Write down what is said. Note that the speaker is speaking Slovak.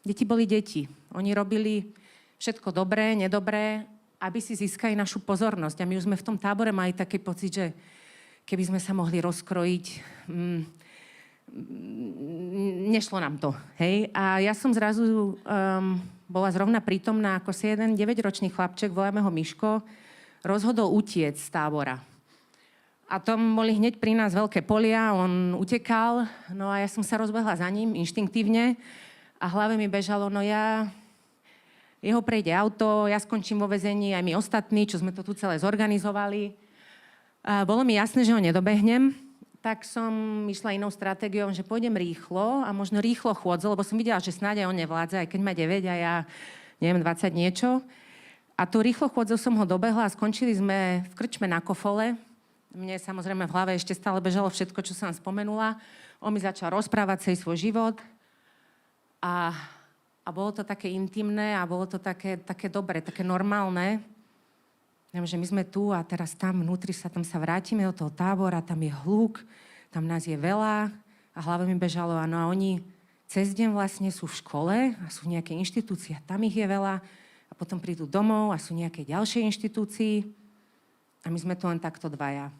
Deti boli deti. Oni robili všetko dobré, nedobré, aby si získali našu pozornosť. A my už sme v tom tábore mali taký pocit, že keby sme sa mohli rozkrojiť, nešlo nám to. Hej? A ja som zrazu bola zrovna prítomná, ako si jeden 9-ročný chlapček, voláme ho Miško, rozhodol utiec z tábora. A tam boli hneď pri nás veľké polia, on utekal, no a ja som sa rozbehla za ním inštinktívne a hlave mi bežalo, jeho prejde auto, ja skončím vo väzení, aj my ostatní, čo sme to tu celé zorganizovali. A bolo mi jasné, že ho nedobehnem, tak som išla inou stratégiou, že pôjdem rýchlo a možno rýchlo chôdzu, lebo som videla, že snáď aj on nevládza, aj keď má 9 a ja, neviem, 20 niečo. A tú rýchlo chôdzou som ho dobehla a skončili sme v krčme na Kofole. Mne samozrejme v hlave ešte stále bežalo všetko, čo som spomenula. On mi začal rozprávať celý svoj život a bolo to také intimné a bolo to také dobré, také normálne. Že my sme tu a teraz tam vnútri tam sa vrátime do toho tábora, tam je hluk, tam nás je veľa a hlave mi bežalo, a oni cez deň vlastne sú v škole a sú nejaké inštitúcie, tam ich je veľa a potom prídu domov a sú nejaké ďalšie inštitúcii a my sme tu len takto dvaja.